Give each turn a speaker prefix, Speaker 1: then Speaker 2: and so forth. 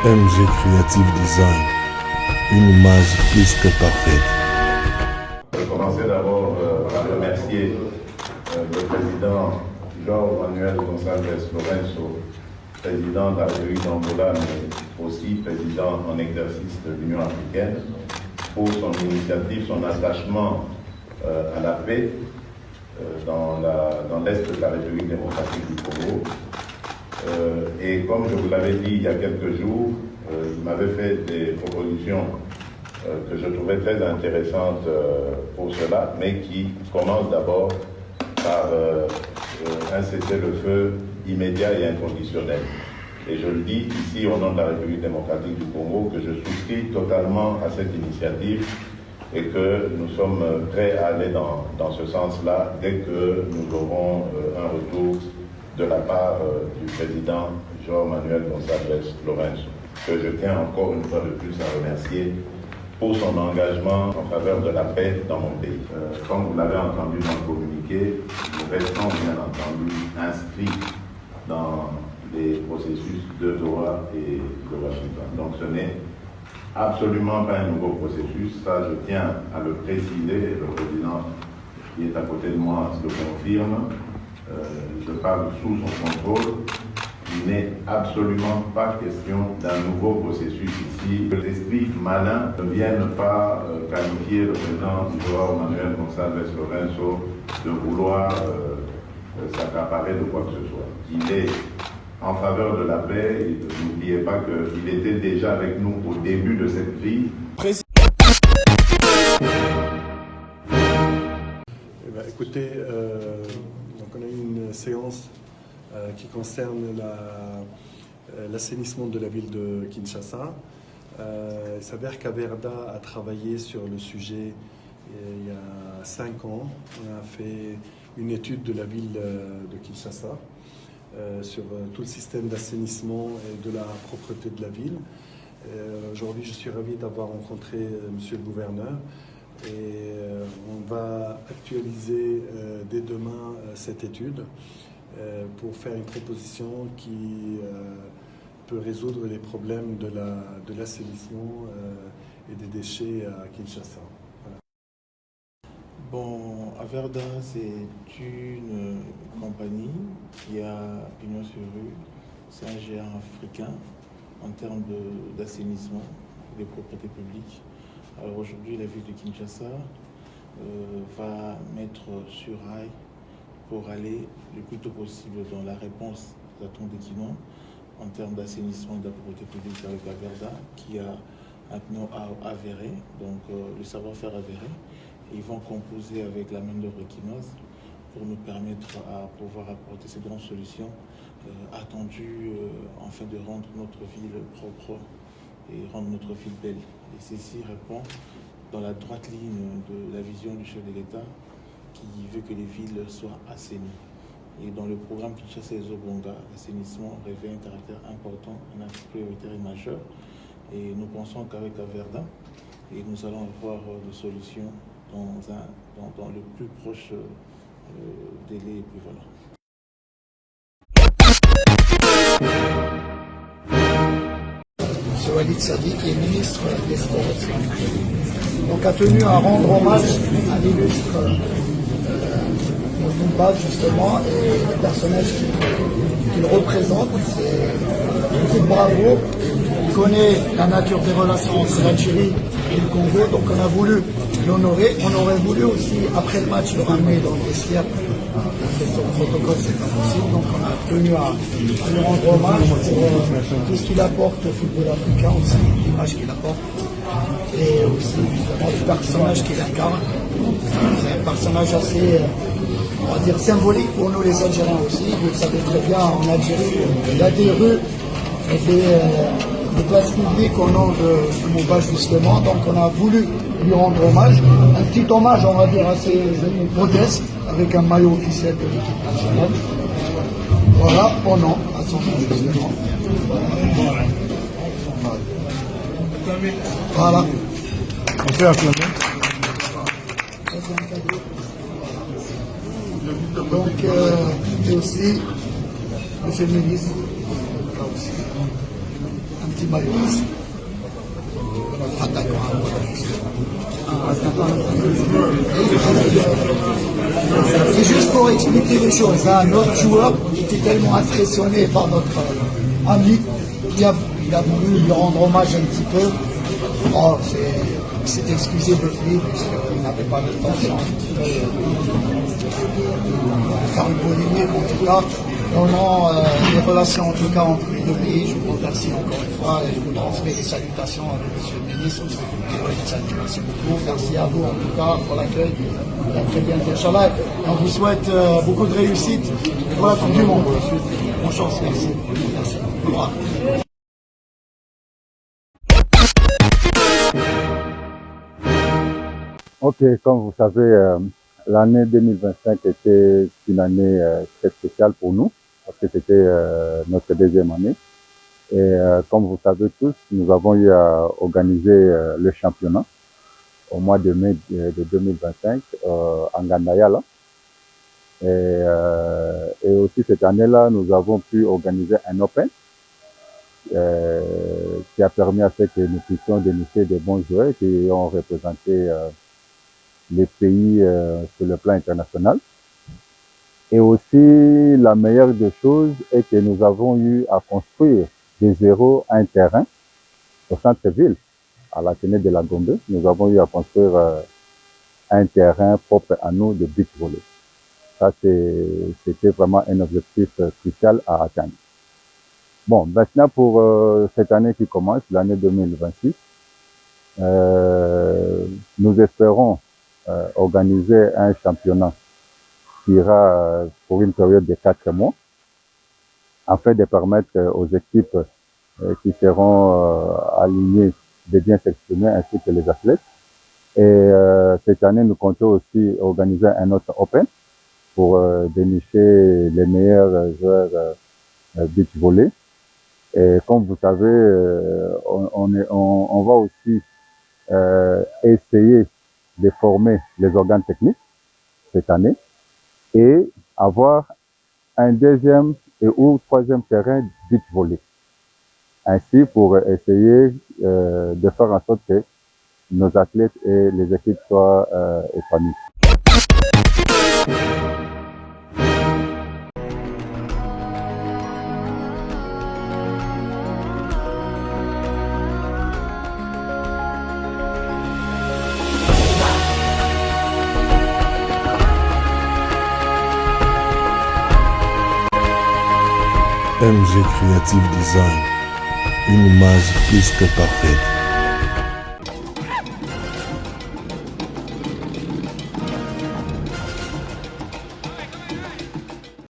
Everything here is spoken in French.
Speaker 1: MG Creative Design, une image plus que parfaite.
Speaker 2: Je vais commencer d'abord par remercier le président João Manuel Gonçalves Lourenço, président de la République d'Angola, mais aussi président en exercice de l'Union africaine, pour son initiative, son attachement à la paix dans l'Est de la République démocratique du Congo. Et comme je vous l'avais dit il y a quelques jours, il m'avait fait des propositions que je trouvais très intéressantes pour cela, mais qui commencent d'abord par un cessez-le-feu immédiat et inconditionnel. Et je le dis ici au nom de la République démocratique du Congo que je souscris totalement à cette initiative et que nous sommes prêts à aller dans ce sens-là dès que nous aurons un retour de la part du président João Manuel Gonçalves Lourenço, que je tiens encore une fois de plus à remercier pour son engagement en faveur de la paix dans mon pays. Comme vous l'avez entendu dans le communiqué, nous restons bien entendu inscrits dans les processus de Doha et de Washington. Donc ce n'est absolument pas un nouveau processus, ça je tiens à le préciser, le président qui est à côté de moi le confirme. Je parle sous son contrôle. Il n'est absolument pas question d'un nouveau processus ici. Que l'esprit malin ne vienne pas qualifier le président João Manuel Gonçalves Lourenço de vouloir s'accaparer de quoi que ce soit. Il est en faveur de la paix. N'oubliez pas qu'il était déjà avec nous au début de cette crise.
Speaker 3: Écoutez, donc on a eu une séance qui concerne l'assainissement de la ville de Kinshasa. Il s'avère qu'Averda a travaillé sur le sujet il y a 5 ans. On a fait une étude de la ville de Kinshasa sur tout le système d'assainissement et de la propreté de la ville. Aujourd'hui, je suis ravi d'avoir rencontré monsieur le gouverneur. Et on va actualiser dès demain cette étude pour faire une proposition qui peut résoudre les problèmes de l'assainissement et des déchets à Kinshasa. Voilà.
Speaker 4: Bon, Averda, c'est une compagnie qui a pignon sur rue. C'est un géant africain en termes d'assainissement des propriétés publiques. Alors aujourd'hui, la ville de Kinshasa va mettre sur rail pour aller le plus tôt possible dans la réponse à ton document en termes d'assainissement de la propriété publique avec Averda, qui a maintenant avéré, donc le savoir-faire avéré. Et ils vont composer avec la main-d'œuvre quinoise pour nous permettre à pouvoir apporter ces grandes solutions attendues afin de rendre notre ville propre et rendre notre ville belle. Et ceci répond dans la droite ligne de la vision du chef de l'État qui veut que les villes soient assainies. Et dans le programme Kinshasa et Zobonga, l'assainissement revêt un caractère important, un axe prioritaire et majeur. Et nous pensons qu'avec Averda, et nous allons avoir des solutions dans le plus proche délai. Et puis voilà.
Speaker 5: Walid Sadi, qui est ministre des Sports, donc a tenu à rendre hommage à l'illustre Moumba justement et le personnage qu'il représente. C'est bravo. Il connaît la nature des relations entre l'Algérie et le Congo, donc on a voulu l'honorer. On aurait voulu aussi après le match le ramener dans le vestiaire. Son protocole, c'est pas possible, donc on a tenu à lui rendre hommage pour tout ce qu'il apporte au football africain, aussi l'image qu'il apporte, et aussi justement le personnage qu'il incarne. C'est un personnage assez, on va dire, symbolique pour nous les Algériens aussi. Vous le savez très bien, en Algérie, il y a des rues et des places publiques au nom de Moumba justement, donc on a voulu lui rendre hommage. Un petit hommage, on va dire, assez modeste, avec un maillot officiel de l'équipe nationale. Voilà, au nom, à son nom justement. Voilà.
Speaker 3: On peut acclamer.
Speaker 5: Donc, et aussi, monsieur le ministre, là aussi. Un petit Maïs, notre attaquant. C'est juste pour expliquer les choses. Hein. Notre joueur était tellement impressionné par notre ami qu'il a voulu lui rendre hommage un petit peu. Oh, il s'est excusé depuis parce qu'il n'avait pas l'intention de faire une polémique en tout cas. Au nom des relations en tout cas entre les deux pays, je vous remercie encore une fois et je vous transmets les salutations à monsieur le ministre. Merci beaucoup. Merci à vous en tout cas pour l'accueil. À très bientôt, Inch'Allah. On vous souhaite beaucoup de réussite pour la Coupe du Monde. Bonne chance, merci. Merci. Au revoir.
Speaker 6: Ok, comme vous savez, l'année 2025 était une année très spéciale pour nous, parce que c'était notre deuxième année. Et comme vous savez tous, nous avons eu à organiser le championnat au mois de mai de 2025 en Gandayala. Et aussi cette année-là, nous avons pu organiser un Open qui a permis à ce que nous puissions dénicher des bons joueurs qui ont représenté les pays sur le plan international. Et aussi, la meilleure des choses est que nous avons eu à construire de zéro un terrain au centre-ville, à l'Athénée de la Gombe. Nous avons eu à construire un terrain propre à nous de beach volley. Ça, c'était vraiment un objectif crucial à atteindre. Bon, maintenant pour cette année qui commence, l'année 2026, nous espérons organiser un championnat qui ira pour une période de 4 mois, afin de permettre aux équipes qui seront alignées de bien s'exprimer, ainsi que les athlètes. Et cette année, nous comptons aussi organiser un autre Open pour dénicher les meilleurs joueurs beach volley. Et comme vous savez, on va aussi essayer de former les organes techniques cette année et avoir un deuxième ou troisième terrain beach volley. Ainsi pour essayer de faire en sorte que nos athlètes et les équipes soient épanouis.
Speaker 1: MG Creative Design, une image plus que parfaite.